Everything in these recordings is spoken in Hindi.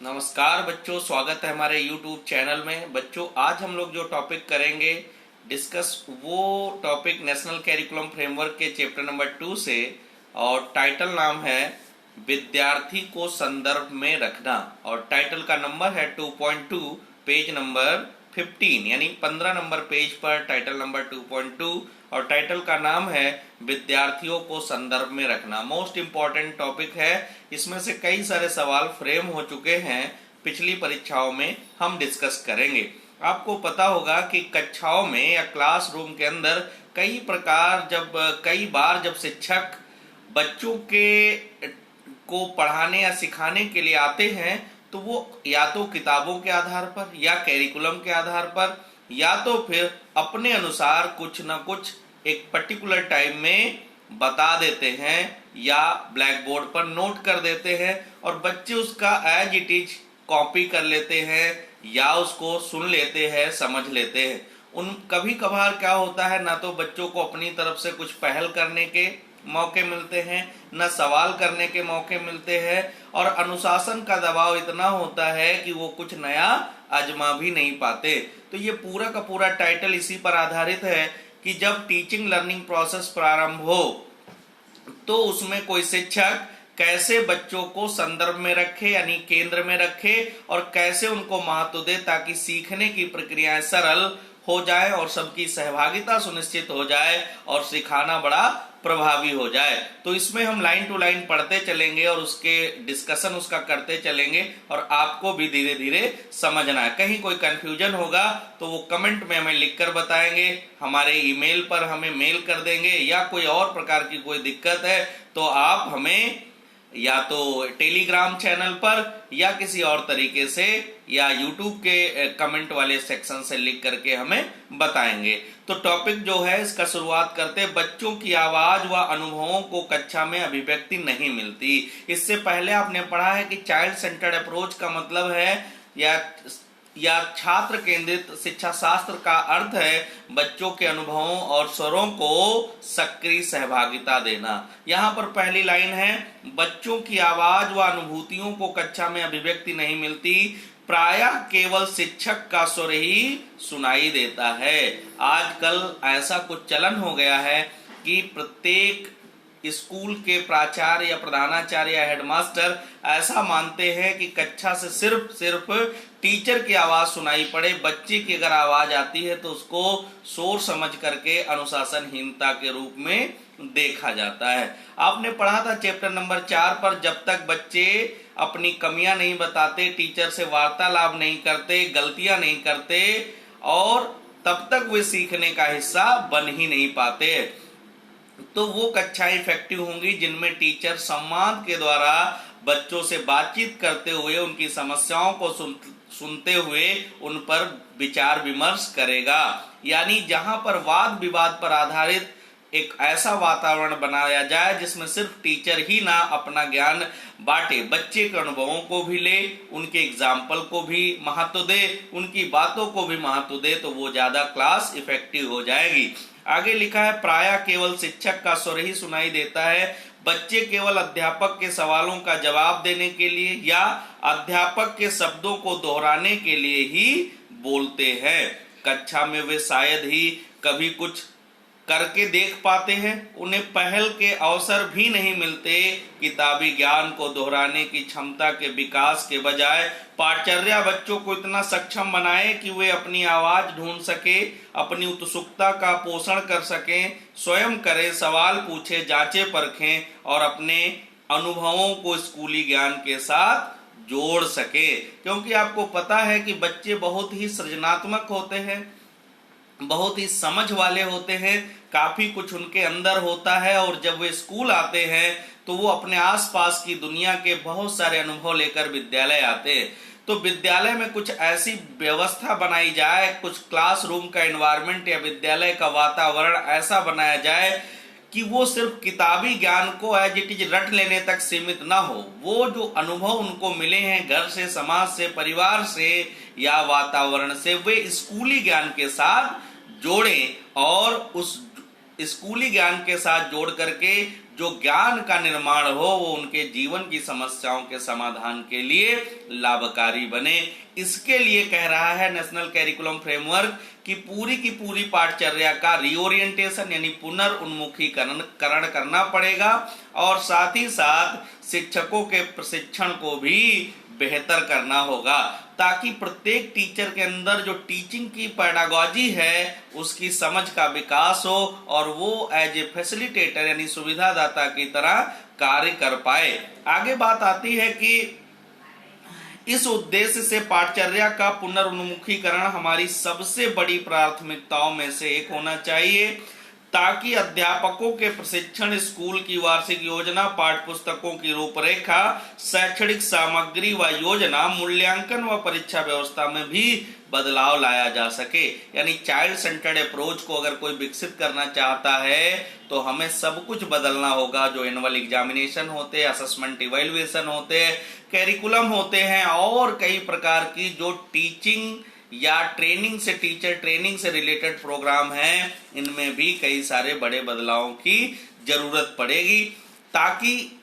नमस्कार बच्चों, स्वागत है हमारे YouTube चैनल में। बच्चों, आज हम लोग जो टॉपिक करेंगे डिस्कस, वो टॉपिक नेशनल कैरिकुलम फ्रेमवर्क के चैप्टर नंबर 2 से, और टाइटल नाम है विद्यार्थी को संदर्भ में रखना, और टाइटल का नंबर है 2.2, पेज नंबर 15, यानी 15 नंबर पेज पर टाइटल नंबर 2.2, और टाइटल का नाम है विद्यार्थियों को संदर्भ में रखना। मोस्ट इम्पॉर्टेंट टॉपिक है। इसमें से कई सारे सवाल फ्रेम हो चुके हैं, पिछली परीक्षाओं में हम डिस्कस करेंगे। आपको पता होगा कि कक्षाओं में या क्लासरूम के अंदर कई बार जब शिक्षक बच्चों के को पढ़ाने या सिखाने के लिए आते हैं, तो वो या तो किताबों के आधार पर या कैरिकुलम के आधार पर या तो फिर अपने अनुसार कुछ ना कुछ एक पर्टिकुलर टाइम में बता देते हैं या ब्लैक बोर्ड पर नोट कर देते हैं, और बच्चे उसका एज इट इज कॉपी कर लेते हैं या उसको सुन लेते हैं, समझ लेते हैं। कभी कभार क्या होता है, ना तो बच्चों को अपनी तरफ से कुछ पहल करने के मौके मिलते हैं, न सवाल करने के मौके मिलते हैं, और अनुशासन का दबाव इतना होता है कि वो कुछ नया आजमा भी नहीं पाते। तो ये पूरा का पूरा टाइटल इसी पर आधारित है कि जब टीचिंग लर्निंग प्रोसेस प्रारंभ हो तो उसमें कोई शिक्षक कैसे बच्चों को संदर्भ में रखे, यानी केंद्र में रखे, और कैसे उनको महत्व दे ताकि सीखने की प्रक्रियाएं सरल हो जाए और सबकी सहभागिता सुनिश्चित हो जाए और सिखाना बड़ा प्रभावी हो जाए। तो इसमें हम लाइन टू लाइन पढ़ते चलेंगे और उसके डिस्कशन उसका करते चलेंगे, और आपको भी धीरे धीरे समझना है। कहीं कोई कंफ्यूजन होगा तो वो कमेंट में हमें लिखकर बताएंगे, हमारे ईमेल पर हमें मेल कर देंगे, या कोई और प्रकार की कोई दिक्कत है तो आप हमें या तो टेलीग्राम चैनल पर या किसी और तरीके से या यूट्यूब के कमेंट वाले सेक्शन से लिख करके हमें बताएंगे। तो टॉपिक जो है इसका शुरुआत करते, बच्चों की आवाज व अनुभवों को कक्षा में अभिव्यक्ति नहीं मिलती। इससे पहले आपने पढ़ा है कि चाइल्ड सेंटर्ड अप्रोच का मतलब है या छात्र केंद्रित शिक्षा शास्त्र का अर्थ है बच्चों के अनुभवों और स्वरों को सक्रिय सहभागिता देना। यहाँ पर पहली लाइन है, बच्चों की आवाज व अनुभूतियों को कक्षा में अभिव्यक्ति नहीं मिलती, प्रायः केवल शिक्षक का स्वर ही सुनाई देता है। आजकल ऐसा कुछ चलन हो गया है कि प्रत्येक स्कूल के प्राचार्य या प्रधानाचार्य या हेडमास्टर ऐसा मानते हैं कि कक्षा से सिर्फ टीचर की आवाज सुनाई पड़े, बच्चे की अगर आवाज आती है तो उसको शोर समझ करके अनुशासनहीनता के रूप में देखा जाता है। आपने पढ़ा था चैप्टर नंबर 4 पर, जब तक बच्चे अपनी कमियां नहीं बताते, टीचर से वार्तालाप नहीं करते, गलतियां नहीं करते, और तब तक वे सीखने का हिस्सा बन ही नहीं पाते। तो वो कक्षाएं इफेक्टिव होंगी जिनमें टीचर सम्मान के द्वारा बच्चों से बातचीत करते हुए उनकी समस्याओं को सुनते हुए उन पर विचार विमर्श करेगा, यानी जहां पर वाद विवाद पर आधारित एक ऐसा वातावरण बनाया जाए जिसमें सिर्फ टीचर ही ना अपना ज्ञान बांटे, बच्चे के अनुभवों को भी ले, उनके एग्जाम्पल को भी महत्व दे, उनकी बातों को भी महत्व दे, तो वो ज्यादा क्लास इफेक्टिव हो जाएगी। आगे लिखा है, प्रायः केवल शिक्षक का स्वर ही सुनाई देता है, बच्चे केवल अध्यापक के सवालों का जवाब देने के लिए या अध्यापक के शब्दों को दोहराने के लिए ही बोलते हैं। कक्षा में वे शायद ही कभी कुछ करके देख पाते हैं, उन्हें पहल के अवसर भी नहीं मिलते। किताबी ज्ञान को दोहराने की क्षमता के विकास के बजाय पाठचर्या बच्चों को इतना सक्षम बनाए कि वे अपनी आवाज ढूंढ सके, अपनी उत्सुकता का पोषण कर सकें, स्वयं करें, सवाल पूछे, जांचे परखें, और अपने अनुभवों को स्कूली ज्ञान के साथ जोड़ सके। क्योंकि आपको पता है कि बच्चे बहुत ही सृजनात्मक होते हैं, बहुत ही समझ वाले होते हैं, काफी कुछ उनके अंदर होता है, और जब वे स्कूल आते हैं तो वो अपने आसपास की दुनिया के बहुत सारे अनुभव लेकर विद्यालय आते हैं। तो विद्यालय में कुछ ऐसी व्यवस्था बनाई जाए, कुछ क्लासरूम का एनवायरनमेंट या विद्यालय का वातावरण ऐसा बनाया जाए कि वो सिर्फ किताबी ज्ञान को एज इट इज रट लेने तक सीमित ना हो। वो जो अनुभव उनको मिले हैं घर से, समाज से, परिवार से या वातावरण से, वे स्कूली ज्ञान के साथ जोड़ें, और उस स्कूली ज्ञान के साथ जोड़ करके जो ज्ञान का निर्माण हो वो उनके जीवन की समस्याओं के समाधान के लिए लाभकारी बने। इसके लिए कह रहा है नेशनल कैरिकुलम फ्रेमवर्क कि पूरी की पूरी पाठचर्या का रीओरिएंटेशन यानी पुनर्उन्मुखीकरण करना पड़ेगा और साथ ही साथ शिक्षकों के प्रशिक्षण को भी बेहतर करना होगा, ताकि प्रत्येक टीचर के अंदर जो टीचिंग की पेडागॉजी है उसकी समझ का विकास हो और वो एज ए फैसिलिटेटर यानी सुविधादाता की तरह कार्य कर पाए। आगे बात आती है कि इस उद्देश्य से पाठचर्या का पुनर्उन्मुखीकरण हमारी सबसे बड़ी प्राथमिकताओं में से एक होना चाहिए, ताकि अध्यापकों के प्रशिक्षण, स्कूल की वार्षिक योजना, पाठ्य पुस्तकों की रूपरेखा, शैक्षणिक सामग्री व योजना, मूल्यांकन व परीक्षा व्यवस्था में भी बदलाव लाया जा सके। यानी चाइल्ड सेंटर्ड अप्रोच को अगर कोई विकसित करना चाहता है तो हमें सब कुछ बदलना होगा। जो एनुअल एग्जामिनेशन होते हैं, असेसमेंट इवैल्यूएशन होते हैं, कैरिकुलम होते हैं और कई प्रकार की जो टीचिंग या टीचर ट्रेनिंग से रिलेटेड प्रोग्राम हैं, इनमें भी कई सारे बड़े बदलावों की जरूरत पड़ेगी, ताकि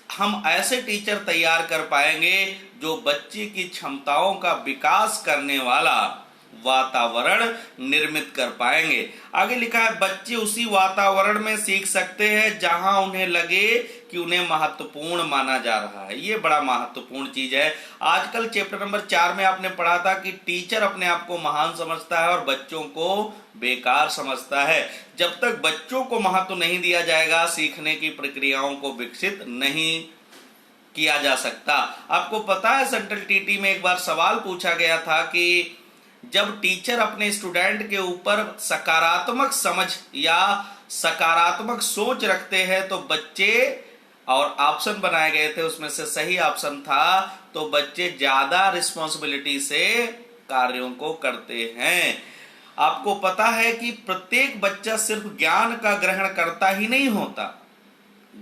हम ऐसे टीचर तैयार कर पाएंगे जो बच्चे की क्षमताओं का विकास करने वाला वातावरण निर्मित कर पाएंगे। आगे लिखा है बच्चे उसी वातावरण में सीख सकते हैं जहां उन्हें लगे कि उन्हें महत्वपूर्ण माना जा रहा है। ये बड़ा महत्वपूर्ण चीज है। आजकल चैप्टर नंबर 4 में आपने पढ़ा था कि टीचर अपने आप को महान समझता है और बच्चों को बेकार समझता है। जब तक बच्चों को महत्व नहीं दिया जाएगा, सीखने की प्रक्रियाओं को विकसित नहीं किया जा सकता। आपको पता है सेंट्रल टीटी में एक बार सवाल पूछा गया था कि जब टीचर अपने स्टूडेंट के ऊपर सकारात्मक समझ या सकारात्मक सोच रखते हैं तो बच्चे, और ऑप्शन बनाए गए थे उसमें से सही ऑप्शन था, तो बच्चे ज्यादा रिस्पॉन्सिबिलिटी से कार्यों को करते हैं। आपको पता है कि प्रत्येक बच्चा सिर्फ ज्ञान का ग्रहण करता ही नहीं होता,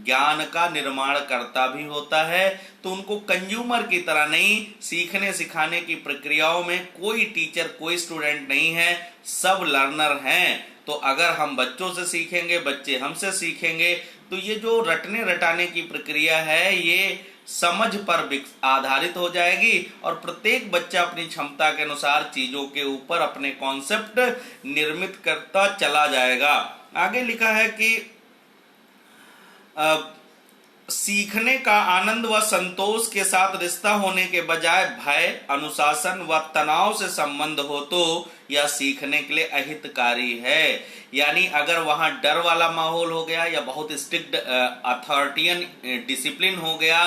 ज्ञान का निर्माण करता भी होता है। तो उनको कंज्यूमर की तरह नहीं, सीखने सिखाने की प्रक्रियाओं में कोई टीचर कोई स्टूडेंट नहीं है, सब लर्नर हैं। तो अगर हम बच्चों से सीखेंगे, बच्चे हमसे सीखेंगे, तो ये जो रटने रटाने की प्रक्रिया है ये समझ पर आधारित हो जाएगी और प्रत्येक बच्चा अपनी क्षमता के अनुसार चीजों के ऊपर अपने कॉन्सेप्ट निर्मित करता चला जाएगा। आगे लिखा है कि सीखने का आनंद व संतोष के साथ रिश्ता होने के बजाय भय, अनुशासन व तनाव से संबंध हो तो यह सीखने के लिए अहितकारी है। यानी अगर वहां डर वाला माहौल हो गया या बहुत स्ट्रिक्ट अथॉरिटियन डिसिप्लिन हो गया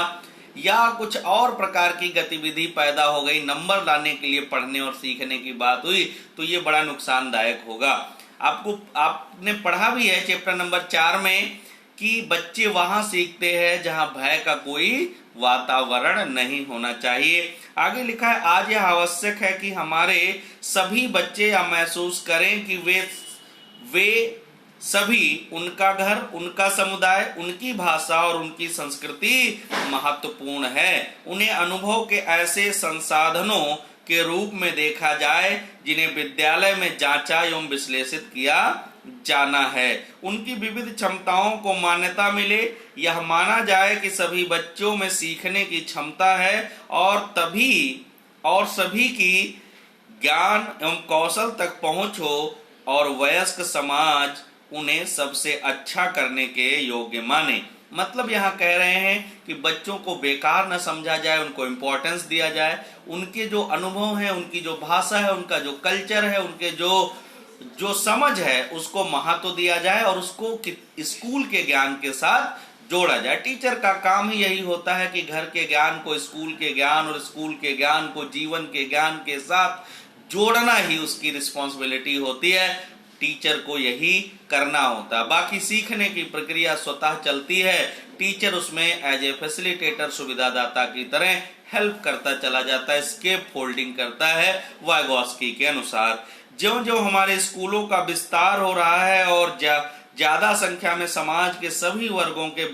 या कुछ और प्रकार की गतिविधि पैदा हो गई, नंबर लाने के लिए पढ़ने और सीखने की बात हुई, तो ये बड़ा नुकसानदायक होगा। आपने पढ़ा भी है चैप्टर नंबर 4 में कि बच्चे वहां सीखते हैं जहां भय का कोई वातावरण नहीं होना चाहिए। आगे लिखा है आज यह आवश्यक है कि हमारे सभी बच्चे यह महसूस करें कि वे सभी, उनका घर, उनका समुदाय, उनकी भाषा और उनकी संस्कृति महत्वपूर्ण है। उन्हें अनुभव के ऐसे संसाधनों के रूप में देखा जाए जिन्हें विद्यालय में जांचा एवं विश्लेषित किया जाना है। उनकी विविध क्षमताओं को मान्यता मिले, यह माना जाए कि सभी बच्चों में सीखने की क्षमता है और सभी की ज्ञान एवं कौशल तक पहुंच हो और वयस्क समाज उन्हें सबसे अच्छा करने के योग्य माने। मतलब यहाँ कह रहे हैं कि बच्चों को बेकार न समझा जाए, उनको इम्पोर्टेंस दिया जाए, उनके जो अनुभव है, उनकी जो भाषा है, उनका जो कल्चर है, उनके जो समझ है उसको महत्व दिया जाए और उसको स्कूल के ज्ञान के साथ जोड़ा जाए। टीचर का काम ही यही होता है कि घर के ज्ञान को स्कूल के ज्ञान और स्कूल के ज्ञान को जीवन के ज्ञान के साथ जोड़ना ही उसकी रिस्पॉन्सिबिलिटी होती है। टीचर को यही करना होता है। बाकी सीखने की प्रक्रिया स्वतः चलती है, टीचर उसमें एज ए फैसिलिटेटर, सुविधादाता की तरह हेल्प करता चला जाता है, स्केप फोल्डिंग करता है वाइगोस्की के अनुसार। ज्यों ज्यों हमारे स्कूलों का विस्तार हो रहा है और ज्यादा संख्या में समाज के सभी वर्गों के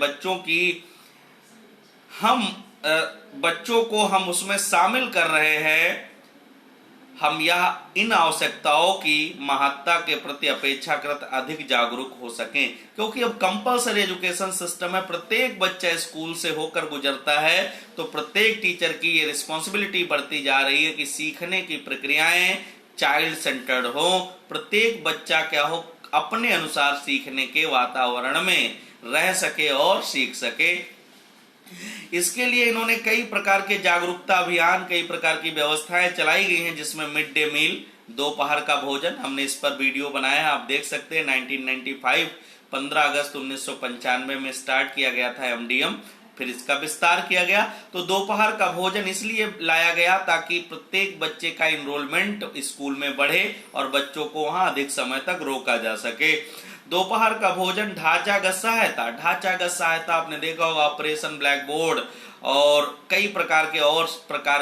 बच्चों को हम उसमें शामिल कर रहे हैं, हम यह इन आवश्यकताओं की महत्ता के प्रति अपेक्षाकृत अधिक जागरूक हो सकें, क्योंकि अब कंपलसरी एजुकेशन सिस्टम है, प्रत्येक बच्चा स्कूल से होकर गुजरता है, तो प्रत्येक टीचर की ये रिस्पॉन्सिबिलिटी बढ़ती जा रही है कि सीखने की प्रक्रियाएं चाइल्ड सेंटर्ड हो, प्रत्येक बच्चा क्या हो अपने अनुसार सीखने के वातावरण में रह सके और सीख सके। इसके लिए इन्होंने कई प्रकार के जागरूकता अभियान, कई प्रकार की व्यवस्थाएं चलाई गई हैं, जिसमें मिड डे मील, दोपहर का भोजन, हमने इस पर वीडियो बनाया है, आप देख सकते हैं। 1995 15 अगस्त 1995 में स्टार्ट किया गया था एमडीएम, फिर इसका विस्तार किया गया। तो दोपहर का भोजन इसलिए लाया गया ताकि प्रत्येक बच्चे का इनरोलमेंट स्कूल में बढ़े और बच्चों को वहां अधिक समय तक रोका जा सके। दोपहर का भोजन ढांचागत सहायता आपने देखा होगा, ऑपरेशन ब्लैक बोर्ड और कई प्रकार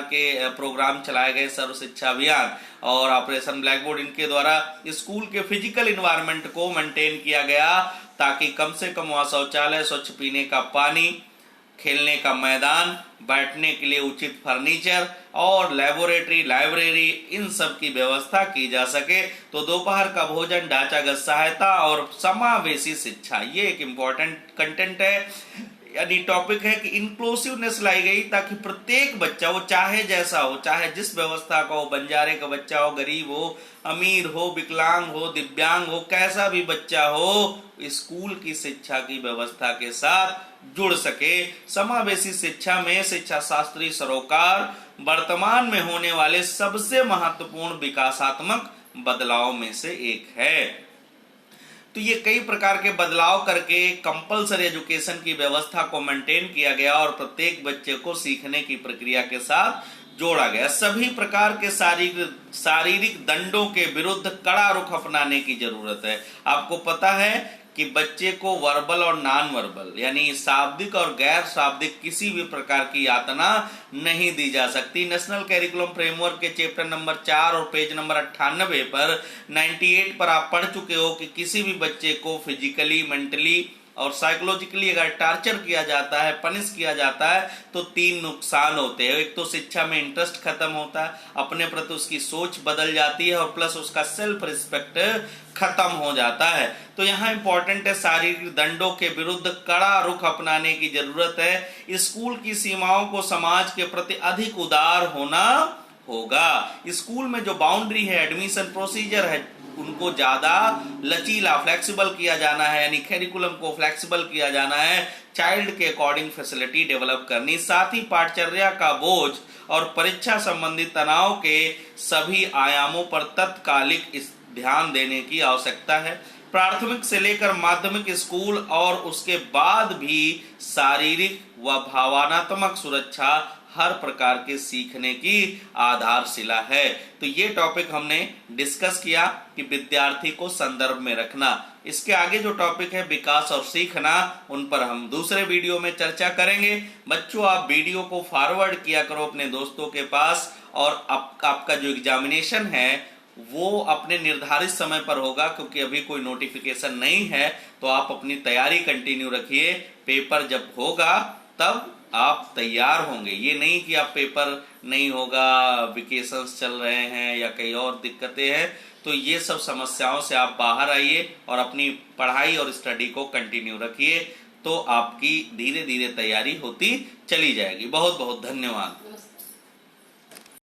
के प्रोग्राम चलाए गए, सर्व शिक्षा अभियान और ऑपरेशन ब्लैक बोर्ड, इनके द्वारा स्कूल के फिजिकल इन्वायरमेंट को मेंटेन किया गया ताकि कम से कम वहां शौचालय, स्वच्छ पीने का पानी, खेलने का मैदान, बैठने के लिए उचित फर्नीचर और लेबोरेटरी, लाइब्रेरी, इन सब की व्यवस्था की जा सके। तो दोपहर का भोजन, ढांचागत सहायता और समावेशी शिक्षा, ये एक इम्पोर्टेंट कंटेंट है, यानी टॉपिक है कि इंक्लूसिवनेस लाई गई ताकि प्रत्येक बच्चा, वो चाहे जैसा हो, चाहे जिस व्यवस्था का हो, बंजारे का बच्चा हो, गरीब हो, अमीर हो, विकलांग हो, दिव्यांग हो, कैसा भी बच्चा हो, स्कूल की शिक्षा की व्यवस्था के साथ जुड़ सके। समावेशी शिक्षा में शिक्षा शास्त्री सरोकार वर्तमान में होने वाले सबसे महत्वपूर्ण विकासात्मक बदलाव में से एक है। तो ये कई प्रकार के बदलाव करके कंपलसरी एजुकेशन की व्यवस्था को मेंटेन किया गया और प्रत्येक बच्चे को सीखने की प्रक्रिया के साथ जोड़ा गया। सभी प्रकार के शारीरिक दंडों के विरुद्ध कड़ा रुख अपनाने की जरूरत है। आपको पता है कि बच्चे को वर्बल और नॉन वर्बल, यानी शाब्दिक और गैर शाब्दिक किसी भी प्रकार की यातना नहीं दी जा सकती। नेशनल कैरिकुलम फ्रेमवर्क के चैप्टर नंबर 4 और पेज नंबर 98 पर 98 पर आप पढ़ चुके हो कि किसी भी बच्चे को फिजिकली, मेंटली और साइकोलॉजिकली अगर टार्चर किया जाता है, पनिश किया जाता है, तो 3 नुकसान होते हैं। एक तो शिक्षा में इंटरेस्ट खत्म होता है, अपने प्रति उसकी सोच बदल जाती है और प्लस उसका सेल्फ रिस्पेक्ट खत्म हो जाता है। तो यहाँ इंपॉर्टेंट है, शारीरिक दंडों के विरुद्ध कड़ा रुख अपनाने की जरूरत है। स्कूल की सीमाओं को समाज के प्रति अधिक उदार होना होगा। स्कूल में जो बाउंड्री है, एडमिशन प्रोसीजर है, उनको ज्यादा लचीला, फ्लेक्सिबल किया जाना है, यानी कैरिकुलम को फ्लेक्सिबल किया जाना है, चाइल्ड के अकॉर्डिंग फैसिलिटी डेवलप करनी, साथ ही पाठचर्या का बोझ और परीक्षा संबंधी तनाव के सभी आयामों पर तत्कालिक ध्यान देने की आवश्यकता है। प्राथमिक से लेकर माध्यमिक स्कूल और उसके बाद भी शारीरिक व भावनात्मक सुरक्षा हर प्रकार के सीखने की आधारशिला है। तो ये टॉपिक हमने डिस्कस किया कि विद्यार्थी को संदर्भ में रखना। इसके आगे जो टॉपिक है विकास और सीखना, उन पर हम दूसरे वीडियो में चर्चा करेंगे। बच्चों, आप वीडियो को फॉरवर्ड किया करो अपने दोस्तों के पास, और आपका जो एग्जामिनेशन है वो अपने निर्धारित समय पर होगा, क्योंकि अभी कोई नोटिफिकेशन नहीं है। तो आप अपनी तैयारी कंटिन्यू रखिए, पेपर जब होगा तब आप तैयार होंगे। ये नहीं कि आप पेपर नहीं होगा, वेकेशंस चल रहे हैं या कई और दिक्कतें हैं, तो ये सब समस्याओं से आप बाहर आइए और अपनी पढ़ाई और स्टडी को कंटिन्यू रखिए, तो आपकी धीरे धीरे तैयारी होती चली जाएगी। बहुत बहुत धन्यवाद।